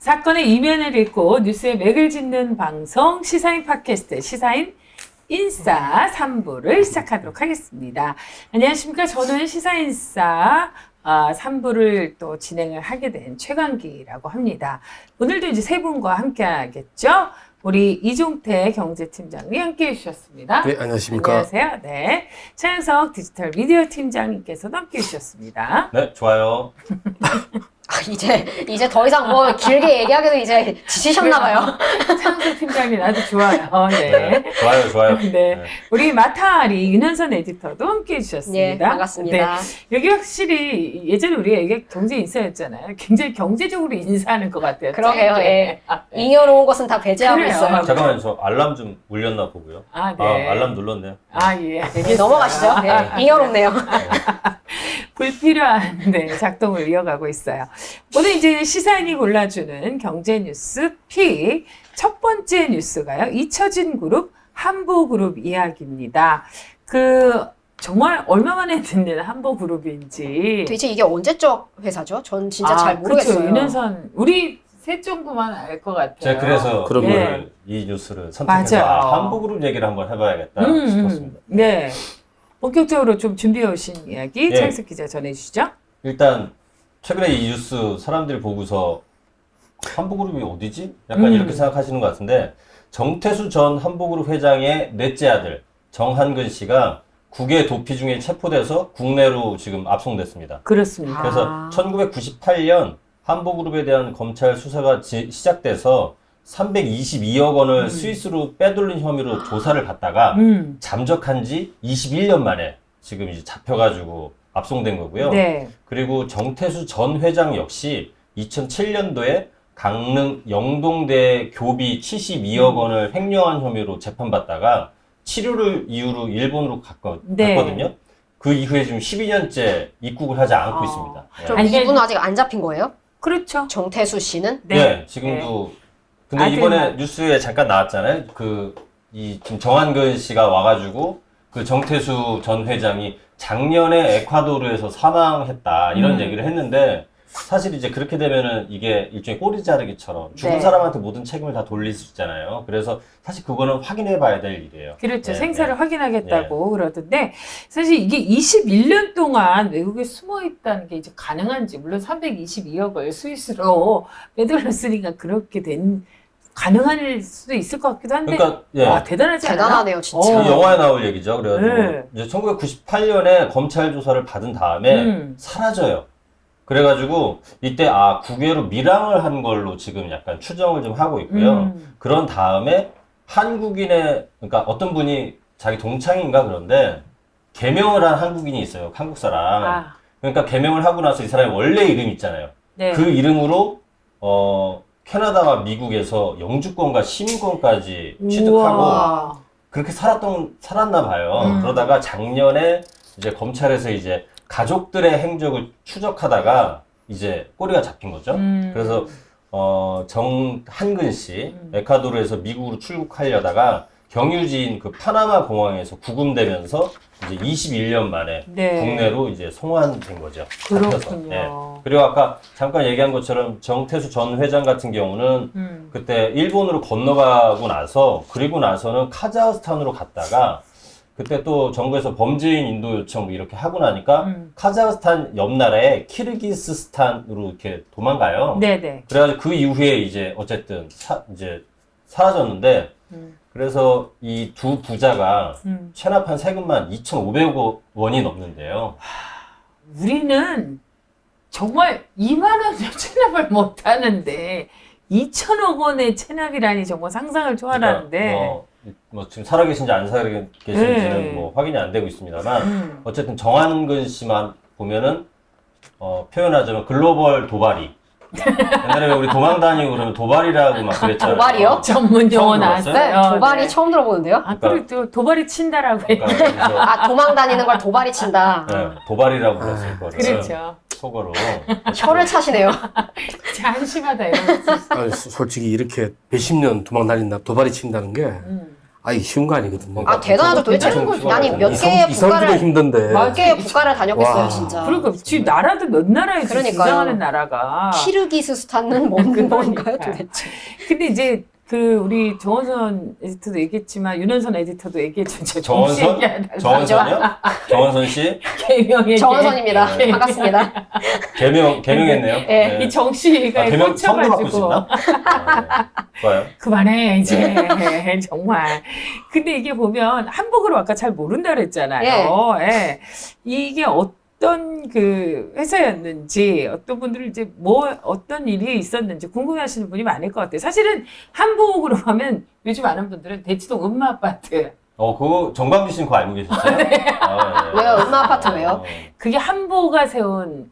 사건의 이면을 읽고 뉴스에 맥을 짓는 방송 시사인 팟캐스트 시사인 인싸 3부를 시작하도록 하겠습니다. 안녕하십니까. 저는 시사인싸 3부를 또 진행을 하게 된 최강기라고 합니다. 오늘도 이제 세 분과 함께 하겠죠. 우리 이종태 경제팀장님 함께 해주셨습니다. 네, 안녕하십니까. 안녕하세요. 네. 차영석 디지털 미디어 팀장님께서도 함께 해주셨습니다. 네, 좋아요. 이제 더 이상 뭐 길게 얘기하기도 이제 지치셨나봐요. 차영석 팀장님 나도 좋아요. 네. 좋아요. 네. 네. 우리 마타리 윤현선 에디터도 함께 해주셨습니다. 네, 반갑습니다. 네. 여기 확실히 예전에 우리가 이게 경제 인싸였잖아요. 굉장히 경제적으로 인사하는 것 같아요. 그러게요. 짧게. 예. 네. 잉여로운 것은 다 배제하고 그래요. 있어요. 잠깐만요, 저 알람 좀 울렸나 보고요. 아, 네. 알람 눌렀네요. 예. 네, 알겠어요. 넘어가시죠. 네, 잉여롭네요. 불필요한 작동을 이어가고 있어요. 오늘 이제 시사인이 골라주는 경제 뉴스 픽 첫 번째 뉴스가요. 잊혀진 그룹 한보그룹 이야기입니다. 정말 얼마 만에 듣는 한보그룹인지. 도대체 이게 언제적 회사죠? 전 진짜 잘 모르겠어요. 그렇죠. 윤현선 우리 셋 정도만 알 것 같아요. 제가 그래서 그러면 오늘 이 뉴스를 선택해서 맞아요. 한보그룹 얘기를 한번 해봐야겠다 싶었습니다. 네. 본격적으로 좀 준비해 오신 이야기 네. 차영석 기자 전해주시죠. 일단 최근에 이 뉴스 사람들이 보고서 한보그룹이 어디지? 약간 이렇게 생각하시는 것 같은데 정태수 전 한보그룹 회장의 넷째 아들 정한근 씨가 국외 도피 중에 체포돼서 국내로 지금 압송됐습니다. 그렇습니다. 그래서 1998년 한보그룹에 대한 검찰 수사가 시작돼서 322억 원을 스위스로 빼돌린 혐의로 조사를 받다가 잠적한 지 21년 만에 지금 이제 잡혀가지고 압송된 거고요. 네. 그리고 정태수 전 회장 역시 2007년도에 강릉 영동대 교비 72억 원을 횡령한 혐의로 재판받다가 치료를 이유로 일본으로 네. 갔거든요. 그 이후에 지금 12년째 입국을 하지 않고 있습니다. 그럼 아니, 이분은 아직 안 잡힌 거예요? 그렇죠. 정태수 씨는? 네, 지금도. 근데 아들만. 이번에 뉴스에 잠깐 나왔잖아요. 지금 정한근 씨가 와가지고 그 정태수 전 회장이 작년에 에콰도르에서 사망했다 이런 얘기를 했는데 사실 이제 그렇게 되면은 이게 일종의 꼬리 자르기처럼 죽은 네. 사람한테 모든 책임을 다 돌릴 수 있잖아요. 그래서 사실 그거는 확인해 봐야 될 일이에요. 그렇죠. 네, 생사를 네. 확인하겠다고 그러던데 사실 이게 21년 동안 외국에 숨어 있다는 게 이제 가능한지 물론 322억을 스위스로 빼돌렸으니까 그렇게 가능할 수도 있을 것 같기도 한데 그러니까 예. 와 대단하지 않아요? 대단하네요, 진짜. 이 영화에 나올 얘기죠. 그래가지고 네. 이제 1998년에 검찰 조사를 받은 다음에 사라져요. 그래가지고 이때 국외로 밀항을 한 걸로 지금 약간 추정을 좀 하고 있고요. 그런 다음에 그러니까 어떤 분이 자기 동창인가 그런데 개명을 한 한국인이 있어요. 한국 사람. 그러니까 개명을 하고 나서 이 사람의 원래 이름 있잖아요. 네. 그 이름으로 캐나다와 미국에서 영주권과 시민권까지 취득하고 우와. 그렇게 살았나 봐요. 그러다가 작년에 이제 검찰에서 이제 가족들의 행적을 추적하다가 이제 꼬리가 잡힌 거죠. 그래서 정한근 씨 에콰도르에서 미국으로 출국하려다가 경유지인 그 파나마 공항에서 구금되면서 이제 21년 만에 네. 국내로 이제 송환된 거죠. 잡혀서. 그렇군요. 네. 그리고 아까 잠깐 얘기한 것처럼 정태수 전 회장 같은 경우는 그때 일본으로 건너가고 나서 그리고 나서는 카자흐스탄으로 갔다가 그때 또 정부에서 범죄인 인도 요청 뭐 이렇게 하고 나니까 카자흐스탄 옆 나라에 키르기스스탄으로 이렇게 도망가요. 네네. 그래가지고 그 이후에 이제 어쨌든 이제 사라졌는데 그래서 이 두 부자가 체납한 세금만 2,500억 원이 넘는데요. 우리는 정말 2만 원도 체납을 못 하는데 2천억 원의 체납이라니 정말 상상을 초월하는데 뭐 지금 살아계신지 안 살아계신지는 네. 뭐 확인이 안 되고 있습니다만 어쨌든 정한근 씨만 보면은 표현하자면 글로벌 도발이 옛날에 왜 우리 도망 다니고 그러면 도발이라고 막 그랬잖아요. 도발이요? 전문 용어 처음 들어봤어요? 나왔어요. 도발이 네. 처음 들어보는데요? 그리고 또 도발이 친다라고 해요. 그러니까 그래서 도망 다니는 걸 도발이 친다. 네, 도발이라고 불렀을 거를 그렇죠. 속어로 혀를 차시네요. 진짜 한심하다 이런 거. 솔직히 이렇게 몇십 년 도망 다닌다, 도발이 친다는 게 아, 이게 쉬운 거 아니거든요. 아, 대단하죠. 도대체 아니, 몇 개의 이성주도 국가를, 힘든데. 몇 개의 국가를 다녔겠어요, 와. 진짜. 그러니까 지금 나라도 몇 나라에 지금 그러니까요. 등장하는 나라가. 키르기스스탄은 뭔가요, 그러니까요. 도대체? 근데 이제 우리 정원선 에디터도 얘기했지만 윤원선 에디터도 얘기했죠. 정원선? 정원선이요? 정원선 씨? 개명의 정원선입니다. 네. 반갑습니다. 개명했네요. 네. 이 정씨가 개명 성도 바꿀 수 꽂혀가지고 있나? 좋아요. 그만해 이제 정말. 근데 이게 보면 한복으로 아까 잘 모른다 그랬잖아요. 예. 이게 어떤 그 회사였는지 어떤 분들은 이제 어떤 일이 있었는지 궁금해하시는 분이 많을 것 같아요. 사실은 한복으로 하면 요즘 아는 분들은 대치동 음마아파트 그거 정광규 씨는 그거 알고 계셨어요? 아, 네. 왜요? 음마아파트 왜요? 그게 한보가 세운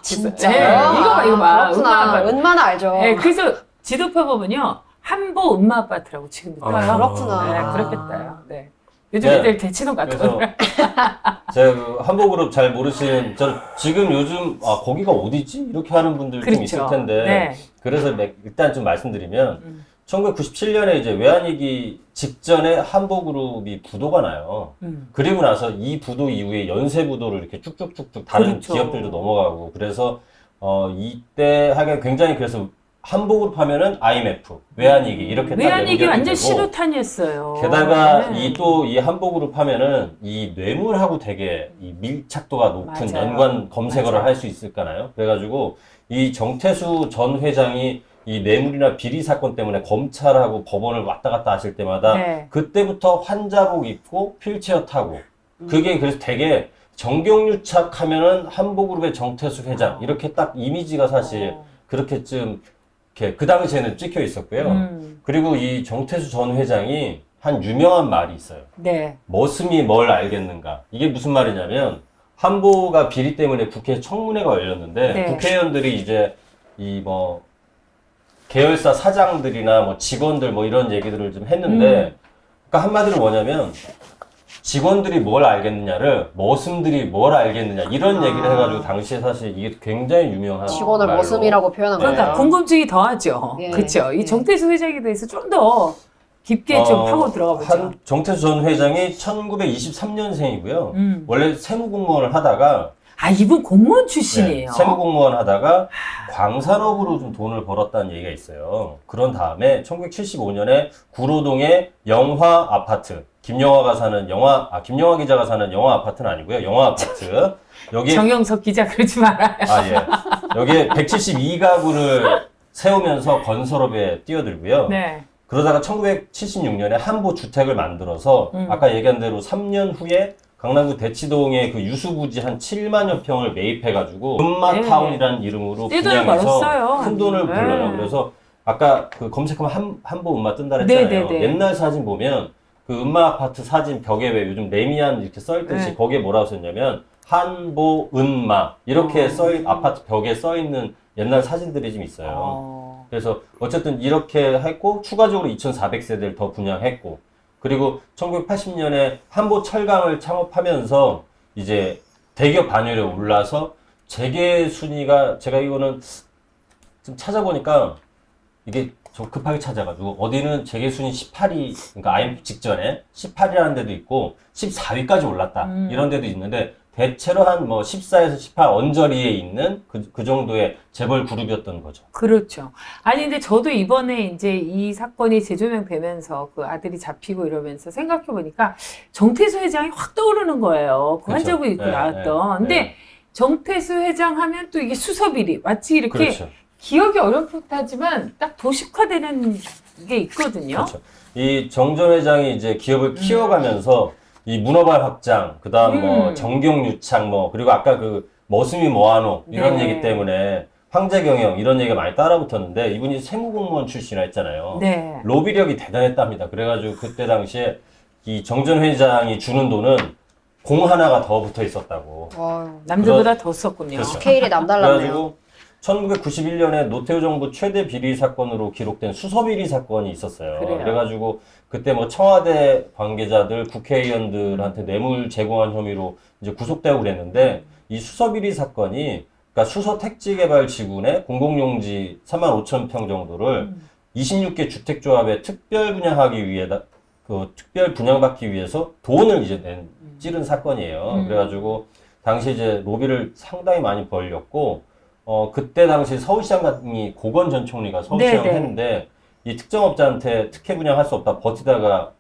진짜요? 네, 이거 봐. 그렇구나. 음마아파트. 은마는 알죠. 네, 그래서 지도표 보면요 한보 음마아파트라고 지금도 떠요. 그렇구나. 네, 그렇겠다요. 네. 요즘 네. 애들 대치동 그래서 같더라고요. 제가 그 한복그룹 잘 모르시는 지금 요즘 거기가 어디지? 이렇게 하는 분들 좀 있을 텐데 네. 그래서 일단 좀 말씀드리면 1997년에 이제 외환위기 직전에 한복그룹이 부도가 나요. 그리고 나서 이 부도 이후에 연쇄부도를 이렇게 쭉쭉쭉쭉 다른 그렇죠. 기업들도 넘어가고 그래서 이때 하여간 굉장히 그래서 한복으로 하면은 IMF, 외환위기 이렇게 딱 외환위기 연결이 완전 되고 신호탄이었어요. 게다가 네. 이 한복으로 하면은 이 뇌물하고 되게 이 밀착도가 높은 맞아요. 연관 검색어를 맞아요. 할 수 있을까나요? 그래가지고 이 정태수 전 회장이 이 뇌물이나 비리 사건 때문에 검찰하고 법원을 왔다 갔다 하실 때마다 네. 그때부터 환자복 입고 휠체어 타고 그게 그래서 되게 정경유착 하면은 한복그룹의 정태수 회장 이렇게 딱 이미지가 사실 그렇게쯤 이렇게 그 당시에는 찍혀 있었고요. 그리고 이 정태수 전 회장이 한 유명한 말이 있어요. 네. 머슴이 뭘 알겠는가. 이게 무슨 말이냐면 한보가 비리 때문에 국회 청문회가 열렸는데 네. 국회의원들이 이제 이 뭐 계열사 사장들이나 뭐 직원들 뭐 이런 얘기들을 좀 했는데 그러니까 한마디로 뭐냐면 직원들이 뭘 알겠느냐를 머슴들이 뭘 알겠느냐 이런 얘기를 해가지고 당시에 사실 이게 굉장히 유명한 직원을 말로. 머슴이라고 표현한 네. 그러니까 거예요. 궁금증이 더하죠. 예. 그렇죠. 이 예. 정태수 회장에 대해서 좀 더 깊게 좀 파고 들어가 보죠. 정태수 전 회장이 1923년생이고요. 원래 세무공무원을 하다가 아, 이분 공무원 출신이에요. 네, 세무공무원 하다가 광산업으로 좀 돈을 벌었다는 얘기가 있어요. 그런 다음에 1975년에 구로동의 영화 아파트, 김영화 기자가 사는 영화 아파트는 아니고요. 영화 아파트. 여기 정영석 기자 그러지 말아요. 여기에 172가구를 세우면서 건설업에 뛰어들고요. 네. 그러다가 1976년에 한보 주택을 만들어서 아까 얘기한 대로 3년 후에 강남구 대치동에 그 유수부지 한 7만여 평을 매입해가지고 음마타운이라는 이름으로 떼돈을 분양해서 벌었어요. 큰 돈을 네. 불러요. 그래서 아까 그 검색하면 한보 음마 뜬다 그랬잖아요. 네네네. 옛날 사진 보면 그 음마 아파트 사진 벽에 왜 요즘 레미안 이렇게 써있듯이 네. 거기에 뭐라고 썼냐면 한보 은마 이렇게 아파트 벽에 써있는 옛날 사진들이 좀 있어요. 그래서 어쨌든 이렇게 했고 추가적으로 2,400세대를 더 분양했고 그리고 1980년에 한보 철강을 창업하면서 이제 대기업 반열에 올라서 재계 순위가 제가 이거는 좀 찾아보니까 이게 좀 급하게 찾아가지고 어디는 재계 순위 18위 그러니까 IMF 직전에 18위라는 데도 있고 14위까지 올랐다 이런 데도 있는데 대체로 한 뭐 14에서 18 언저리에 있는 그 정도의 재벌 그룹이었던 거죠. 그렇죠. 아니 근데 저도 이번에 이제 이 사건이 재조명되면서 그 아들이 잡히고 이러면서 생각해 보니까 정태수 회장이 확 떠오르는 거예요. 그 그렇죠. 환자부 입고 네, 나왔던. 네, 근데 네. 정태수 회장 하면 또 이게 수서비리 마치 이렇게 그렇죠. 기억이 어렴풋하지만 딱 도식화되는 게 있거든요. 그렇죠. 이 정전 회장이 이제 기업을 키워가면서 이 문어발 확장, 그 다음 뭐 정경유착 뭐, 그리고 아까 그 머슴이 뭐하노 이런 네. 얘기 때문에 황제 경영 이런 얘기가 많이 따라붙었는데 이분이 세무공무원 출신이라 했잖아요. 네. 로비력이 대단했답니다. 그래가지고 그때 당시에 이 정전 회장이 주는 돈은 공 하나가 더 붙어 있었다고. 남들보다 더 썼군요. 그렇죠. 스케일이 남달랐네요. 그래가지고 1991년에 노태우 정부 최대 비리 사건으로 기록된 수서비리 사건이 있었어요. 그래요. 그래가지고 그때 뭐 청와대 관계자들, 국회의원들한테 뇌물 제공한 혐의로 이제 구속되고 그랬는데 이 수서비리 사건이 그러니까 수서택지개발지구내 공공용지 35,000평 정도를 26개 주택조합에 특별 분양하기 위해 그 특별 분양받기 위해서 돈을 이제 찌른 사건이에요. 그래가지고 당시 이제 로비를 상당히 많이 벌렸고 그때 당시 서울시장이 고건 전 총리가 서울시장을 네네. 했는데 이 특정업자한테 특혜 분양할 수 없다 버티다가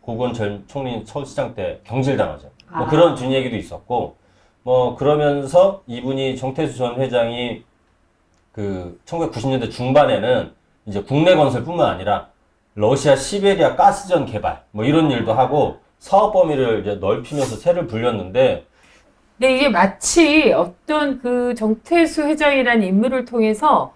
고건 전 총리 서울시장 때 경질당하죠. 뭐 그런 뒷얘기도 있었고 뭐 그러면서 이분이 정태수 전 회장이 그 1990년대 중반에는 이제 국내 건설뿐만 아니라 러시아 시베리아 가스전 개발 뭐 이런 일도 하고 사업 범위를 이제 넓히면서 세를 불렸는데 근데 이게 마치 어떤 그 정태수 회장이라는 인물을 통해서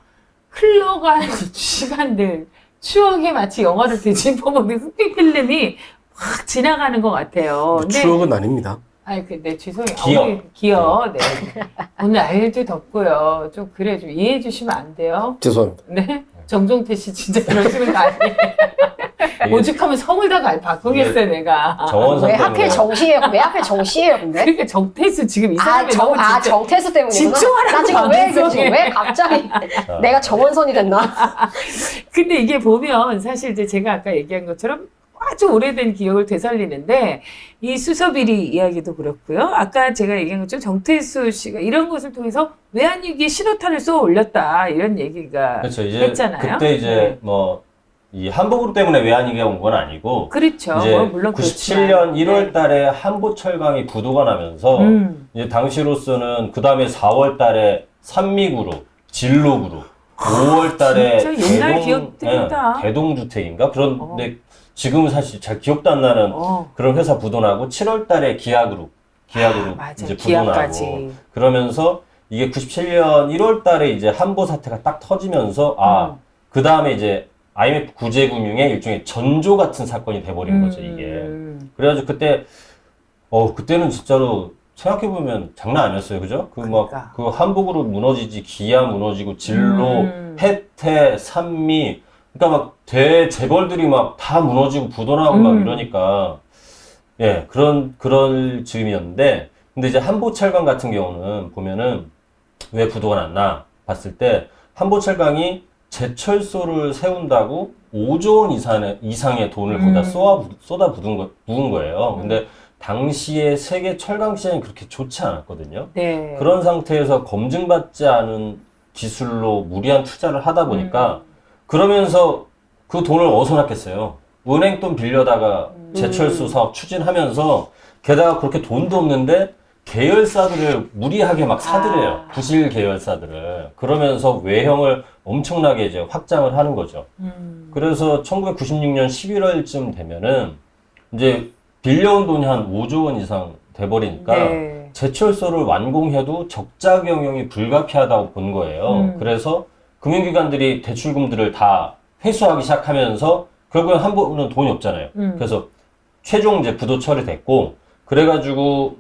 흘러간 시간들, 추억에 마치 영화를 되짚어 먹는 흑백 필름이 확 지나가는 것 같아요. 근데 추억은 아닙니다. 아니, 근데 죄송해요. 기억. 기억. 네. 오늘 날도 덥고요. 좀 그래, 좀 이해해 주시면 안 돼요? 죄송합니다. 네? 정종태 씨 진짜 그러시는 거 아니에요? 오죽하면 성을 다 바꾸겠어요, 내가. 정원선 왜 때문에 하필 정시예요? 왜 하필 정시예요, 근데? 그러니까 정태수 지금 이 사람이 너무 진짜 정태수 때문이구나. 집중하라고 나 지금 방송에. 왜 갑자기 내가 정원선이 됐나? 근데 이게 보면 사실 이제 제가 아까 얘기한 것처럼 아주 오래된 기억을 되살리는데 이 수서비리 이야기도 그렇고요. 아까 제가 얘기한 것처럼 정태수 씨가 이런 것을 통해서 외환위기에 신호탄을 쏘아 올렸다 이런 얘기가 그렇죠. 이제 했잖아요. 그때 이제 네. 뭐 이 한복으로 때문에 외환위기가 온 건 아니고 그렇죠. 이제 뭐 물론 97년 그렇지만. 1월 달에 한보철강이 부도가 나면서 이제 당시로서는 그 다음에 4월 달에 산미그룹, 진로그룹, 5월 달에 진짜 옛날 기업들이다. 대동주택인가? 그런데 지금은 사실 잘 기억도 안 나는 그런 회사 부도나고 7월 달에 기아그룹 맞아. 이제 기아까지. 부도나고 그러면서 이게 97년 1월 달에 이제 한보 사태가 딱 터지면서 그 다음에 이제 IMF 구제금융의 일종의 전조 같은 사건이 돼버린 거죠, 이게. 그래가지고 그때, 그때는 진짜로 생각해보면 장난 아니었어요, 그죠? 그러니까. 그 한복으로 무너지지, 기아 무너지고, 진로, 혜태, 산미, 그러니까 막 대재벌들이 막 다 무너지고 부도나고 막 이러니까, 예, 그런 즈음이었는데, 근데 이제 한보철강 같은 경우는 보면은 왜 부도가 났나 봤을 때, 한보철강이 제철소를 세운다고 5조 원 이상의 돈을 거기다 부은 거예요. 근데 당시에 세계 철강 시장이 그렇게 좋지 않았거든요. 네. 그런 상태에서 검증받지 않은 기술로 무리한 투자를 하다 보니까 그러면서 그 돈을 어디서 났겠어요. 은행 돈 빌려다가 제철소 사업 추진하면서 게다가 그렇게 돈도 없는데 계열사들을 무리하게 막 사들여요. 부실 계열사들을. 그러면서 외형을 엄청나게 이제 확장을 하는 거죠. 그래서 1996년 11월쯤 되면은 이제 빌려온 돈이 한 5조 원 이상 돼버리니까 네. 제철소를 완공해도 적자 경영이 불가피하다고 본 거예요. 그래서 금융기관들이 대출금들을 다 회수하기 시작하면서 결국엔 한 번은 돈이 없잖아요. 그래서 최종 이제 부도 처리됐고 그래가지고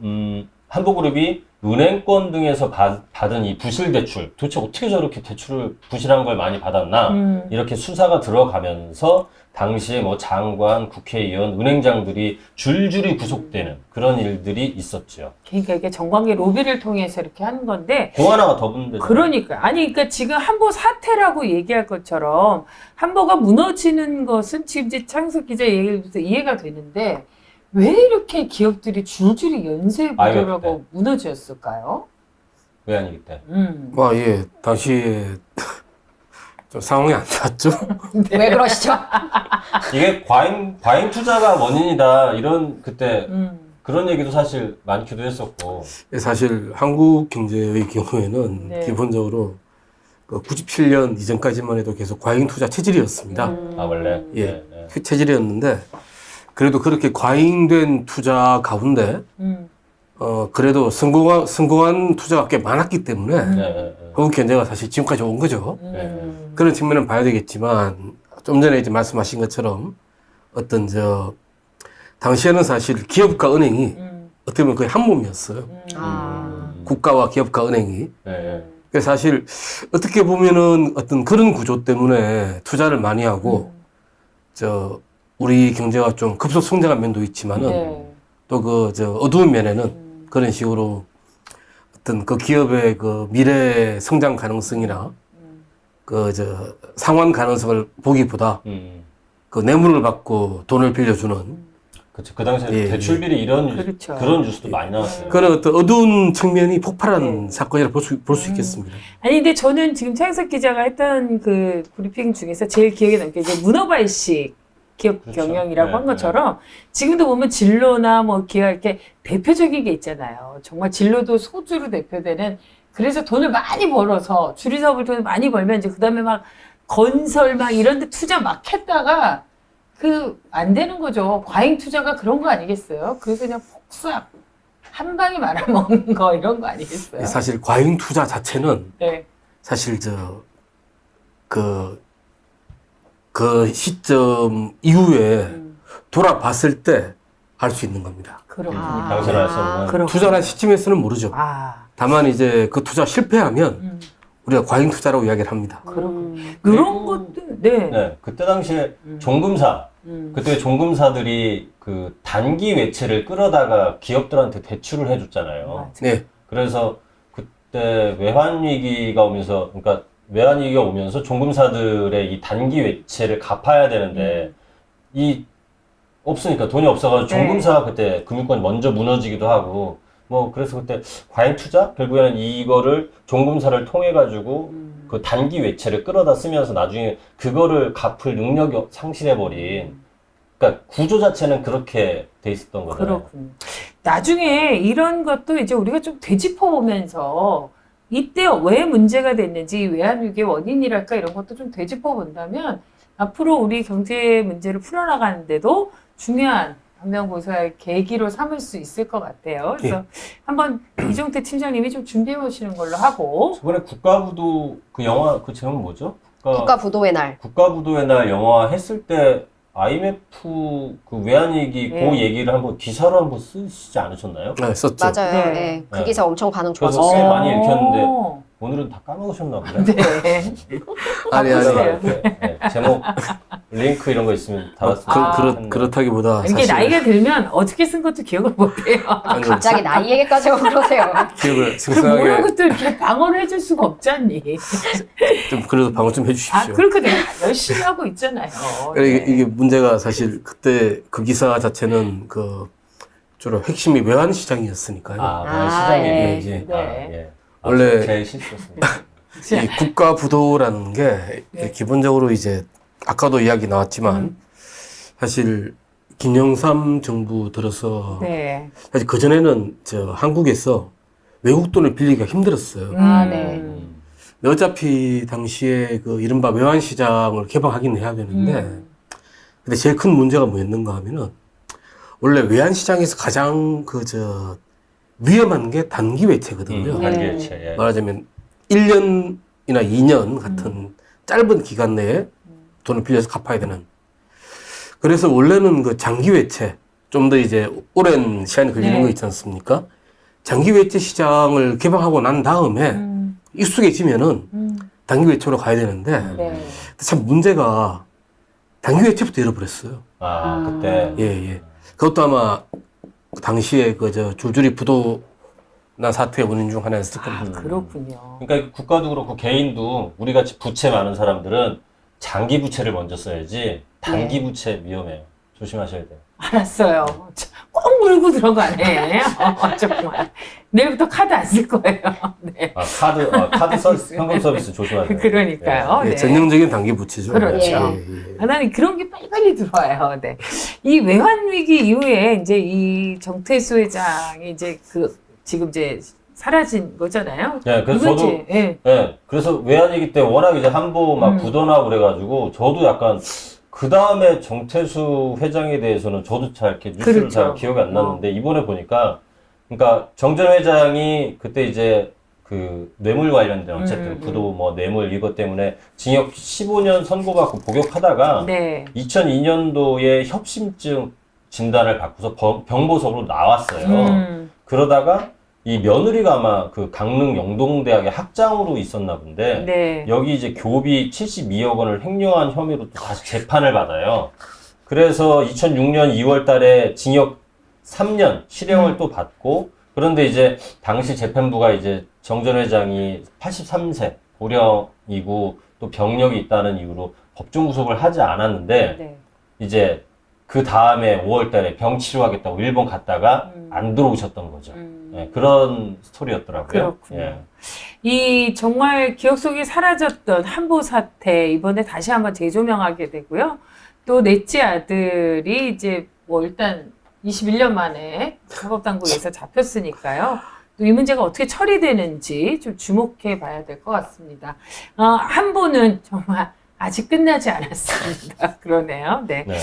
한보그룹이 은행권 등에서 받은 이 부실 대출, 도대체 어떻게 저렇게 대출을 부실한 걸 많이 받았나 이렇게 수사가 들어가면서 당시에 뭐 장관, 국회의원, 은행장들이 줄줄이 구속되는 그런 일들이 있었죠. 그러니까 이게 정관계 로비를 통해서 이렇게 하는 건데 공 하나가 더 붙는데. 그러니까 그러니까 지금 한보 사태라고 얘기할 것처럼 한보가 무너지는 것은 지금 이제 창석 기자 얘기를 들어서 이해가 되는데 왜 이렇게 기업들이 줄줄이 연쇄 부도라고 무너졌을까요? 외환위기 때. 예, 당시에 좀 상황이 안 좋았죠. 왜 그러시죠? 이게 과잉 투자가 원인이다 이런 그때 그런 얘기도 사실 많기도 했었고. 사실 한국 경제의 경우에는 네. 기본적으로 그 97년 이전까지만 해도 계속 과잉 투자 체질이었습니다. 원래. 예, 네, 네. 그 체질이었는데 그래도 그렇게 과잉된 투자 가운데 그래도 성공한 투자가 꽤 많았기 때문에 네, 네, 한국 경제가 사실 지금까지 온 거죠. 네. 그런 측면은 봐야 되겠지만 좀 전에 이제 말씀하신 것처럼 어떤 당시에는 사실 기업과 은행이 어떻게 보면 거의 한 몸이었어요. 국가와 기업과 은행이. 네. 그래서 사실 어떻게 보면은 어떤 그런 구조 때문에 투자를 많이 하고 우리 경제가 좀 급속 성장한 면도 있지만은 네. 또 어두운 면에는 그런 식으로 어떤 그 기업의 그 미래 성장 가능성이나 상환 가능성을 보기보다 그 뇌물을 받고 돈을 빌려주는 그렇죠. 그 당시에 예, 대출비리 이런 그렇죠. 그런 뉴스도 많이 나왔어요. 그런 어떤 어두운 측면이 폭발한 네. 사건이라 볼 수 있겠습니다. 아니 근데 저는 지금 차영석 기자가 했던 그 브리핑 중에서 제일 기억에 남는 게 이제 문어발식 기업 그렇죠. 경영이라고 네, 한 것처럼 지금도 보면 진로나 뭐 기업 이렇게 대표적인 게 있잖아요. 정말 진로도 소주로 대표되는 그래서 돈을 많이 벌어서 주리사업을 돈을 많이 벌면 이제 그다음에 막 건설 막 이런 데 투자 막 했다가 그 안 되는 거죠. 과잉 투자가 그런 거 아니겠어요? 그래서 그냥 폭삭 한 방에 말아먹는 거 이런 거 아니겠어요? 사실 과잉 투자 자체는 네. 사실 그 시점 이후에 돌아봤을 때 알 수 있는 겁니다. 그렇군요. 당시에 나왔었는 그렇군요. 투자한 시점에서는 모르죠. 아, 다만 이제 그 투자 실패하면 우리가 과잉 투자라고 이야기를 합니다. 그렇군요. 그리고- 이런 것도, 네. 네, 그때 당시에 종금사 그때 종금사들이 그 단기 외채를 끌어다가 기업들한테 대출을 해줬잖아요. 맞아. 네. 그래서 그때 외환위기가 오면서, 그러니까 외환위기가 오면서 종금사들의 이 단기 외채를 갚아야 되는데, 이, 없으니까, 돈이 없어가지고 종금사가 그때 금융권이 먼저 무너지기도 하고, 뭐, 그래서 그때 과잉 투자? 결국에는 이거를 종금사를 통해가지고 그 단기 외채를 끌어다 쓰면서 나중에 그거를 갚을 능력이 상실해버린, 그러니까 구조 자체는 그렇게 돼 있었던 거잖아요. 그렇군요. 나중에 이런 것도 이제 우리가 좀 되짚어 보면서 이때 왜 문제가 됐는지 외환위기의 원인이랄까 이런 것도 좀 되짚어 본다면 앞으로 우리 경제 문제를 풀어나가는데도 중요한 감명고사의 계기로 삼을 수 있을 것 같아요. 그래서 한번 이종태 팀장님이 좀 준비해 보시는 걸로 하고 저번에 국가부도 그 영화 그 제목 뭐죠? 국가부도의 날. 국가부도의 날 영화 했을 때 IMF 그 외환위기 네. 그 얘기를 한번 기사로 한번 쓰시지 않으셨나요? 네, 썼죠. 맞아요. 네. 네. 그 네. 기사 엄청 반응 그래서 좋았었어요. 꽤 많이 읽혔는데 어. 오늘은 다 까먹으셨나 보네. 네. 아니, 그러다가 바꾸세요. 이렇게, 네, 제목 링크 이런 거 있으면 달았으면 좋겠는데. 그렇다기보다 이게 사실 나이가 들면 어떻게 쓴 것도 기억을 못해요. 아니, 갑자기 나이 얘기까지 하고 그러세요. 기억을 그럼 생생하게 뭐라고 또 이렇게 방어를 해줄 수가 없잖니. 좀 그래도 방어 좀 해주십시오. 그렇게 내가 열심히 하고 있잖아요. 그러니까 네. 이게 문제가 사실 그때 그 기사 자체는 그 주로 핵심이 외환 시장이었으니까요. 아, 시장 예. 얘기지. 네. 아, 예. 원래- 제 실수였습니다. 이 국가 부도라는 게 네. 기본적으로 이제 아까도 이야기 나왔지만 사실 김영삼 정부 들어서 네. 사실 그 전에는 한국에서 외국 돈을 빌리기가 힘들었어요. 아, 네. 근데 어차피 당시에 그 이른바 외환 시장을 개방하긴 해야 되는데 근데 제일 큰 문제가 뭐였는가 하면은 원래 외환 시장에서 가장 위험한 게 단기 외채거든요. 단계체. 예. 말하자면 1년이나 2년 같은 짧은 기간 내에 돈을 빌려서 갚아야 되는. 그래서 원래는 그 장기 외채, 좀 더 이제 오랜 시간이 걸리는 네. 거 있지 않습니까? 장기 외채 시장을 개방하고 난 다음에 익숙해지면은 단기 외채로 가야 되는데 네. 참 문제가 단기 외채부터 잃어버렸어요. 아, 그때. 예. 그것도 아마 당시에 줄줄이 부도난 사태의 원인 중 하나였을 겁니다. 그렇군요. 그러니까 국가도 그렇고 개인도 우리 같이 부채 많은 사람들은 장기 부채를 먼저 써야지 단기 부채 위험해요. 조심하셔야 돼요. 알았어요. 꼭 물고 들어가네. 정말. 내일부터 카드 안 쓸 거예요. 네. 아, 카드 현금 서비스 조심하세요. 그러니까요. 예, 네. 전형적인 단기 부채죠. 그렇죠. 예. 아, 나는 그런 게 빨리빨리 들어와요. 네. 이 외환위기 이후에 이제 이 정태수 회장이 이제 지금 이제 사라진 거잖아요. 예, 그래서 누군지, 저도 예. 예, 그래서 외환위기 때 워낙 이제 한보 막 부도나고 그래가지고 저도 약간 그 다음에 정태수 회장에 대해서는 저도 잘 이렇게 뉴스를 그렇죠. 잘 기억이 안 났는데 이번에 보니까 그러니까 정 전 회장이 그때 이제 그 뇌물 관련된 어쨌든 부도 뭐 뇌물 이것 때문에 징역 15년 선고받고 복역하다가 네. 2002년도에 협심증 진단을 받고서 병보석으로 나왔어요. 그러다가 이 며느리가 아마 그 강릉 영동대학의 학장으로 있었나 본데 네. 여기 이제 교비 72억 원을 횡령한 혐의로 또 다시 재판을 받아요. 그래서 2006년 2월 달에 징역 3년 실형을 또 받고 그런데 이제 당시 재판부가 이제 정 전 회장이 83세 고령이고 또 병력이 있다는 이유로 법정 구속을 하지 않았는데 네. 이제 그 다음에 5월달에 병 치료하겠다고 일본 갔다가 안 들어오셨던 거죠. 예, 그런 스토리였더라고요. 그렇군요. 예. 이 정말 기억 속에 사라졌던 한보 사태 이번에 다시 한번 재조명하게 되고요. 또 넷째 아들이 이제 뭐 일단 21년 만에 사법당국에서 잡혔으니까요. 또 이 문제가 어떻게 처리되는지 좀 주목해 봐야 될 것 같습니다. 한보는 정말 아직 끝나지 않았습니다. 그러네요. 네. 네.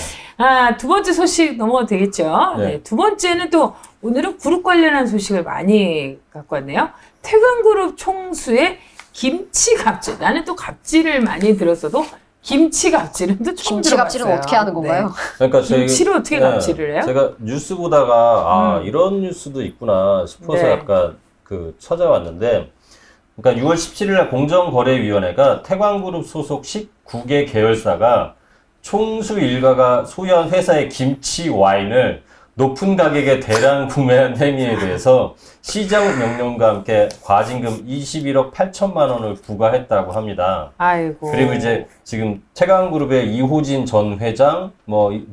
두 번째 소식 넘어가도 되겠죠? 네. 네. 두 번째는 또 오늘은 그룹 관련한 소식을 많이 갖고 왔네요. 태광그룹 총수의 김치 갑질. 나는 또 갑질을 많이 들었어도 김치 갑질은 또 처음 김치 갑질은 들어봤어요. 어떻게 하는 건가요? 그러니까 김치를 어떻게 갑질을 해요? 제가 뉴스 보다가 이런 뉴스도 있구나 싶어서 네. 약간 찾아왔는데, 그러니까 6월 17일 날 공정거래위원회가 태광그룹 소속 19개 계열사가 총수 일가가 소유한 회사의 김치 와인을 높은 가격에 대량 구매한 행위에 대해서 시장 명령과 함께 과징금 21억 8천만 원을 부과했다고 합니다. 아이고. 그리고 이제 지금 태광그룹의 이호진 전 회장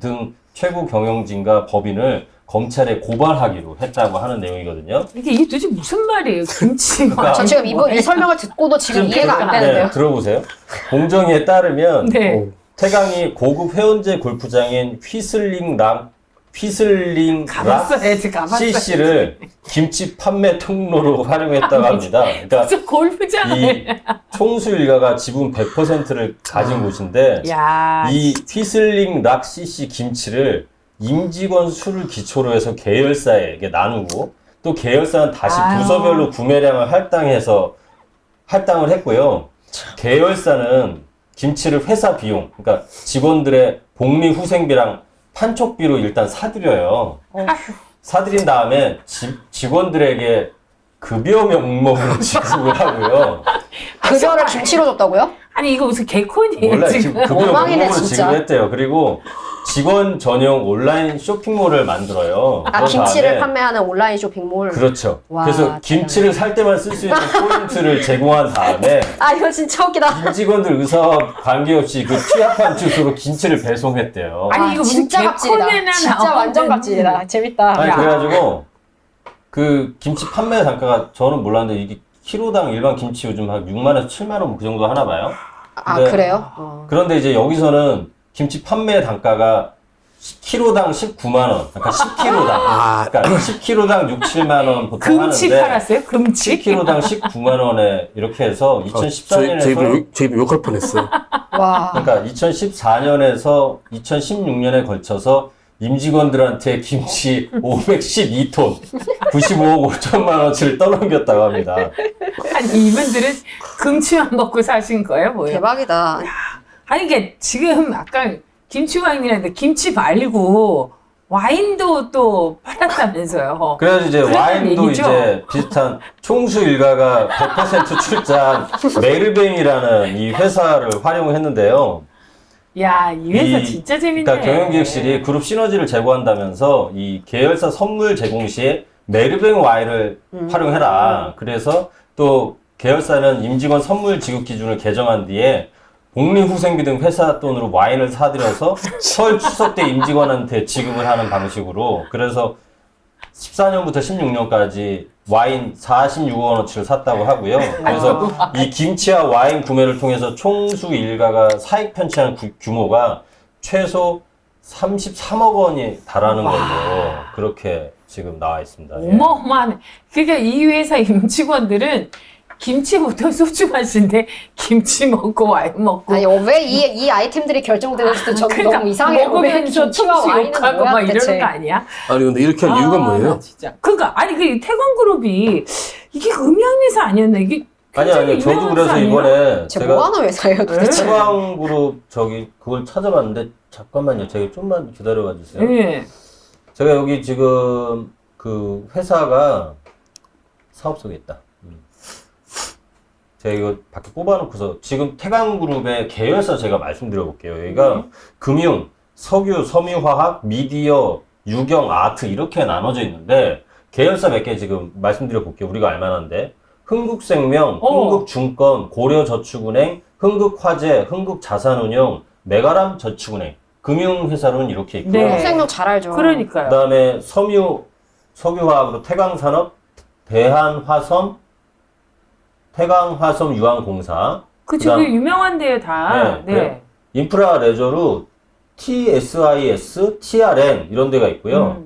등 최고 경영진과 법인을 검찰에 고발하기로 했다고 하는 내용이거든요. 이게 도대체 무슨 말이에요? 김치가. 그러니까 저 지금 이 설명을 듣고도 지금 이해가 안 되는데요. 네, 들어보세요. 공정위에 따르면 네. 태광이 고급 해운제 골프장인 휘슬링 가봤어야지, 가봤어야지. CC를 김치 판매 통로로 활용했다고 합니다. 그러니까 무슨 골프장을. 이 총수 일가가 지분 100%를 가진 곳인데 야. 이 휘슬링 락 CC 김치를 임직원 수를 기초로 해서 계열사에게 나누고 또 계열사는 다시 아유. 부서별로 구매량을 할당을 했고요. 계열사는 김치를 회사 비용, 그러니까 직원들의 복리 후생비랑 판촉비로 일단 사들여요. 사들인 다음에 직원들에게 급여 명목으로 지급을 하고요. 급여를 김치로 줬다고요? 아니 이거 무슨 개콘이에요 원래 지금? 급여 엉망이네, 명목으로 진짜. 지급을 했대요. 그리고 직원 전용 온라인 쇼핑몰을 만들어요. 아, 그런 김치를 다음에 판매하는 온라인 쇼핑몰. 그렇죠. 와, 그래서 대단하네. 김치를 살 때만 쓸 수 있는 포인트를 제공한 다음에 아, 이거 진짜 웃기다. 임직원들 의사와 관계없이 그 취약한 주소로 김치를 배송했대요. 아니 이거 무슨 진짜 갑질이다. 개콘에나 진짜 나오는- 완전 갑질이다. 재밌다. 아니 야. 그래가지고 그 김치 판매 단가가 저는 몰랐는데 이게 키로당 일반 김치 요즘 한 6만에서 7만 원 그 정도 하나 봐요. 아, 네. 그래요? 그런데 이제 여기서는 김치 판매 단가가 키로당 19만 원, 그러니까 10kg당, 그러니까 10kg당 6, 7만 원 보통 금치 하는데 팔았어요? 금치? 10kg당 19만 원에 이렇게 해서 2014년에서 저희도 욕할 뻔했어요. 와. 그러니까 2014년에서 2016년에 걸쳐서 임직원들한테 김치 512톤, 95억 5천만 원치를 떠넘겼다고 합니다. 아니 이분들은 금치만 먹고 사신 거예요, 뭐예요? 대박이다. 아니 이게 지금 아까 김치 와인이라는데 김치 말고 와인도 또 팔았다면서요. 그래서 이제 그런 와인도 얘기죠? 이제 비슷한 총수 일가가 100% 출자한 메르뱅이라는 이 회사를 활용했는데요. 야, 이 회사 진짜 재밌네. 그러니까 경영기획실이 그룹 시너지를 제고한다면서 이 계열사 선물 제공 시에 메르뱅 와인을 활용해라. 그래서 또 계열사는 임직원 선물 지급 기준을 개정한 뒤에 복리후생비 등 회사 돈으로 와인을 사들여서 설 추석 때 임직원한테 지급을 하는 방식으로, 그래서 14년부터 16년까지 와인 46억 원어치를 샀다고 하고요. 그래서 이 김치와 와인 구매를 통해서 총수 일가가 사익 편취한 규모가 최소 33억 원이 달하는 걸로 그렇게 지금 나와 있습니다. 예. 어마어마하네. 그러니까 이 회사 임직원들은 김치 보통 소주 마신데 김치 먹고 와인 먹고 아니, 왜 이 아이템들이 결정되는지도 저는 그러니까 너무 이상해요. 왜 먹으면서 김치와 총수 와인은 욕하고 뭐야, 막 대체. 이러는 거 아니야? 아니 근데 이렇게 한 이유가 뭐예요? 나 진짜. 그러니까 아니 그 태광그룹이 이게 음향회사 아니었나? 이게 굉장히 아니요. 저도 유명한 그래서 회사 아니에요? 이번에 쟤 뭐 하는 회사예요, 도대체? 태광그룹 그걸 찾아봤는데, 잠깐만요. 제가 좀만 기다려봐 주세요. 예. 제가 여기 지금 그 회사가 사업소에 있다. 제가 이거 밖에 뽑아놓고서 지금 태광그룹의 계열사 제가 말씀드려 볼게요. 여기가 금융, 석유, 섬유화학, 미디어, 유경, 아트 이렇게 나눠져 있는데 계열사 몇 개 지금 말씀드려 볼게요. 우리가 알만한데 흥국생명, 흥국증권, 고려저축은행, 흥국화재, 흥국자산운용, 메가람 저축은행 금융회사로는 이렇게 있고요. 네. 한국생명 잘 알죠. 그러니까요. 그다음에 석유화학으로 태광산업, 태광화섬 유황공사, 그쵸, 그 유명한 데요 다. 네, 그래요. 인프라 레저로 TSIS, TRN 이런 데가 있고요.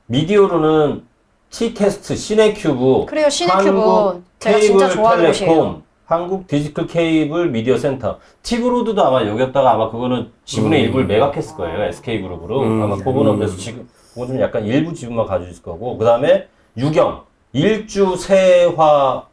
미디어로는 T캐스트, 시네큐브, 그래요, 시네큐브. 한국 제가 진짜 케이블 좋아하는 곳이에요. 텔레콤, 한국 디지털 케이블 미디어 센터, 티브로드도 아마 여기였다가 아마 그거는 지분의 일부를 매각했을 거예요. SK그룹으로. 아마 그거는 그래서 지금 그건 좀 약간 일부 지분만 가지고 있을 거고. 그다음에 유경, 일주 세화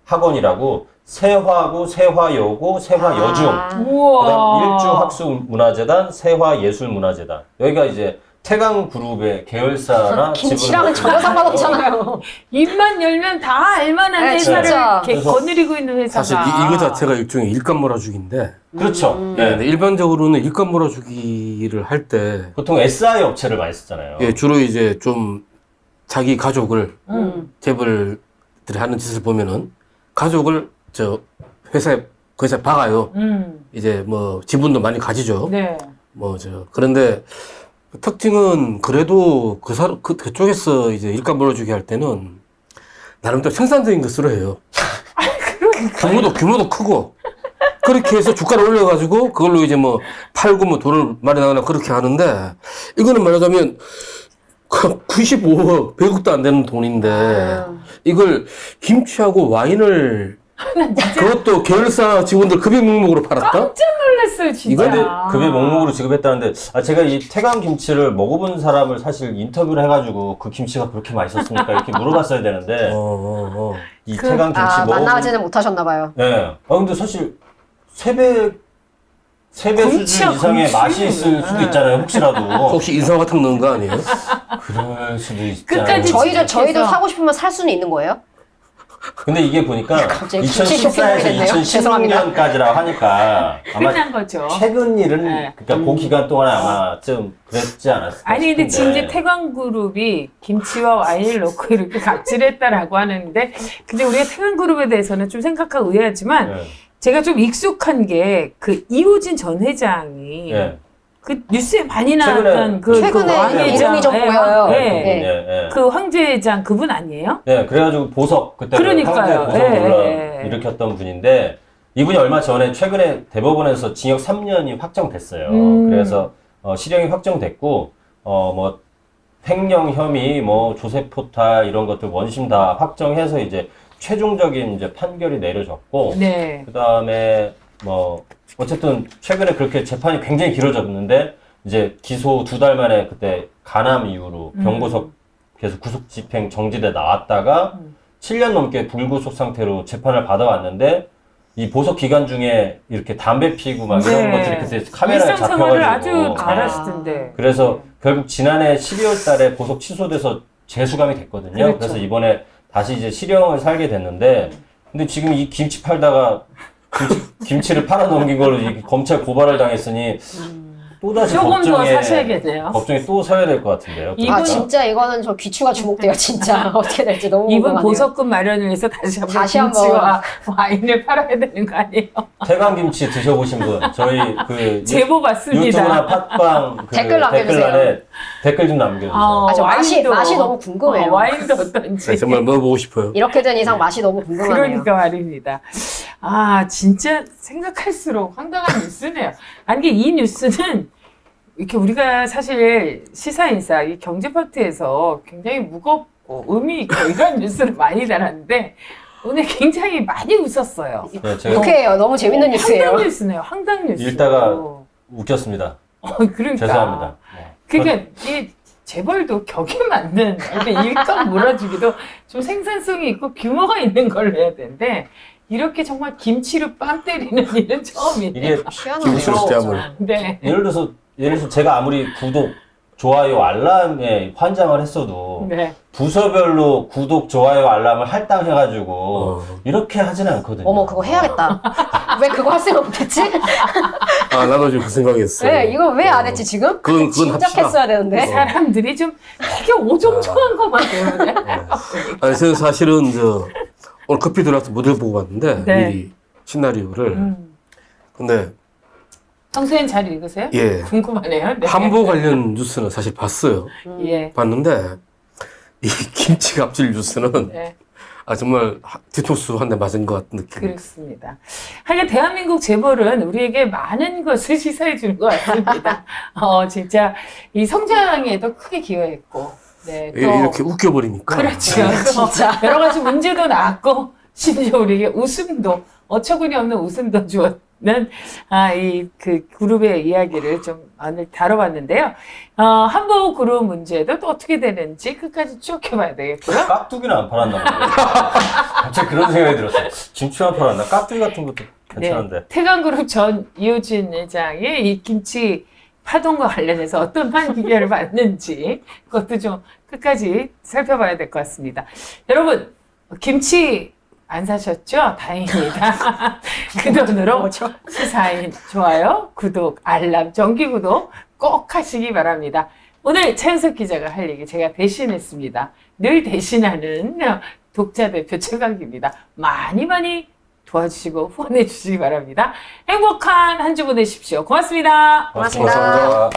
학원이라고 세화고 세화여고 세화여중. 우와. 그다음 일주학술문화재단, 세화예술문화재단. 여기가 이제 태광그룹의 계열사나 김치랑은 지분을 전혀 상관없잖아요. 입만 열면 다 알만한 네, 회사를 진짜. 이렇게 그래서 거느리고 있는 회사가. 사실 이거 자체가 일종의 일감 몰아주기인데 그렇죠. 네, 네. 근데 일반적으로는 일감 몰아주기를 할 때 보통 SI 업체를 많이 쓰잖아요. 예, 주로 이제 좀 자기 가족을 재벌들이 하는 짓을 보면은 가족을 저 회사에 그 회사에 박아요. 이제 뭐 지분도 많이 가지죠. 네. 뭐 그런데 특징은 그래도 그쪽에서 이제 일감 몰아주기 할 때는 나름대로 생산적인 것으로 해요. 규모도 크고 그렇게 해서 주가를 올려가지고 그걸로 이제 뭐 팔고 뭐 돈을 마련하거나 그렇게 하는데 이거는 말하자면 95억, 100억도 안 되는 돈인데 이걸 김치하고 와인을 그것도 계열사 직원들 급여 명목으로 팔았다? 깜짝 놀랐어요, 진짜. 근데 급여 목록으로 지급했다는데 제가 이 태광 김치를 먹어본 사람을 사실 인터뷰를 해가지고 그 김치가 그렇게 맛있었습니까? 이렇게 물어봤어야 되는데 이 태광 김치 만나지는 못하셨나봐요. 네. 근데 사실 세 배 수준 이상의 맛이 있을 수도 있잖아요. 혹시라도. 혹시 인삼 같은 거 넣은 거 아니에요? 그럴 수도 있잖아요. 끝까지 저희도 사고 싶으면 살 수는 있는 거예요? 근데 이게 보니까 갑자기 김치 쇼핑몰이 2014에서 됐네요. 죄송합니다. 2016년까지라고 하니까 아마 끝난 거죠. 최근 일은 네. 그러니까 그 기간 동안에 아마 좀 그랬지 않았을까 아니 근데 싶은데. 진짜 태광그룹이 김치와 와인을 넣고 이렇게 갑질했다라고 하는데 근데 우리가 태광그룹에 대해서는 좀 생각하고 의아하지만 네. 제가 좀 익숙한 게 그 이호진 전 회장이 네. 그 뉴스에 많이 나왔던 최근에 왕회장, 이름이 좀 보여요. 네. 네. 네. 그 황제회장 그분 아니에요? 네, 그래가지고 보석 그때 그러니까요. 황제 보석 예, 논란 예. 일으켰던 분인데 이분이 얼마 전에 최근에 대법원에서 징역 3년이 확정됐어요. 그래서 실형이 확정됐고 뭐 횡령 혐의, 뭐 조세 포탈 이런 것들 원심 다 확정해서 이제 최종적인 이제 판결이 내려졌고 네. 그다음에 뭐 어쨌든 최근에 그렇게 재판이 굉장히 길어졌는데 이제 기소 2달 만에 그때 간암 이후로 병구석 계속 구속 집행 정지돼 나왔다가 7년 넘게 불구속 상태로 재판을 받아왔는데 이 보석 기간 중에 이렇게 담배 피고 막 이런 네. 것들이 그때 카메라에 일상생활을 잡혀가지고 아주 잘하시던데. 그래서 결국 지난해 12월 달에 보석 취소돼서 재수감이 됐거든요. 그렇죠. 그래서 이번에 다시 이제 실형을 살게 됐는데 근데 지금 이 김치 팔다가 김치를 팔아 넘긴 걸로 이 검찰 고발을 당했으니 또다시 조금 더 사셔야겠네요. 법정에 또 서야 될 것 같은데요. 이분- 아 진짜 이거는 저 귀추가 주목돼요. 진짜 어떻게 될지 너무 이분 궁금하네요. 보석금 마련을 위해서 다시 한번 다시 한번. 김치와 와인을 팔아야 되는 거 아니에요? 태광김치 드셔보신 분 저희 그 제보 받습니다. 유튜브나 팟빵 그 댓글 남겨주세요. 댓글란에 댓글 좀 남겨주세요. 저 와인도- 맛이 너무 궁금해요. 와인도 어떤지. 네, 정말 먹어보고 싶어요. 이렇게 된 이상 맛이 너무 궁금하네요. 그러니까 말입니다. 아, 진짜 생각할수록 황당한 뉴스네요. 아니, 이게 이 뉴스는 이렇게 우리가 사실 시사인사, 이 경제파트에서 굉장히 무겁고 의미 있고 이런 뉴스를 많이 달았는데 오늘 굉장히 많이 웃었어요. 네, 제가 유쾌해요. 너무 재밌는 뉴스예요. 황당 뉴스네요. 황당 뉴스. 읽다가 웃겼습니다. 그러니까. 죄송합니다. 네. 그러니까 이 재벌도 격에 맞는 이렇게 일감 몰아주기도 좀 생산성이 있고 규모가 있는 걸로 해야 되는데 이렇게 정말 김치로 뺨 때리는 일은 처음이에요. 이게 희한하네요. 김치로 뺨을. 네. 예를 들어서 제가 아무리 구독, 좋아요, 알람에 환장을 했어도 네. 부서별로 구독, 좋아요, 알람을 할당해가지고 이렇게 하지는 않거든요. 어머 그거 해야겠다. 왜 그거 할 생각 못했지? 아, 나도 지금 그 생각했어요. 네, 이거 왜 안 했지 지금? 그건 진작 합시다. 했어야 되는데. 사람들이 좀 되게 오종종한 것만 배우네. 아니, 저는 사실은 오늘 커피 들어와서 모델 보고 봤는데 네. 미리 시나리오를. 근데 평소엔 잘 읽으세요? 예. 궁금하네요. 네. 한보 관련 뉴스는 사실 봤어요. 예. 봤는데 이 김치 갑질 뉴스는 네. 정말 뒤통수 한 대 맞은 것 같은 느낌. 그렇습니다. 하여간 대한민국 재벌은 우리에게 많은 것을 시사해 주는 것 같습니다. 진짜 이 성장에도 크게 기여했고, 네, 또 이렇게 웃겨버리니까. 그렇죠. 또 여러 가지 문제도 나왔고, 심지어 우리에게 웃음도 어처구니 없는 웃음도 주었는 이 그 그룹의 이야기를 좀 오늘 다뤄봤는데요. 한보 그룹 문제도 또 어떻게 되는지 끝까지 쭉 해봐야 되겠고요. 깍두기는 안 팔았나 보네. 갑자기 그런 생각이 들었어요. 김치만 팔았나? 깍두기 같은 것도 괜찮은데. 네, 태광그룹 전 이호진 회장의 이 김치 파동과 관련해서 어떤 판결을 받는지 그것도 좀 끝까지 살펴봐야 될 것 같습니다. 여러분, 김치 안 사셨죠? 다행입니다. 그 돈으로 시사인 좋아요, 구독, 알람, 정기구독 꼭 하시기 바랍니다. 오늘 차윤석 기자가 할 얘기 제가 대신했습니다. 늘 대신하는 독자 대표 최강기입니다. 많이 도와주시고 후원해 주시기 바랍니다. 행복한 한 주 보내십시오. 고맙습니다. 고맙습니다.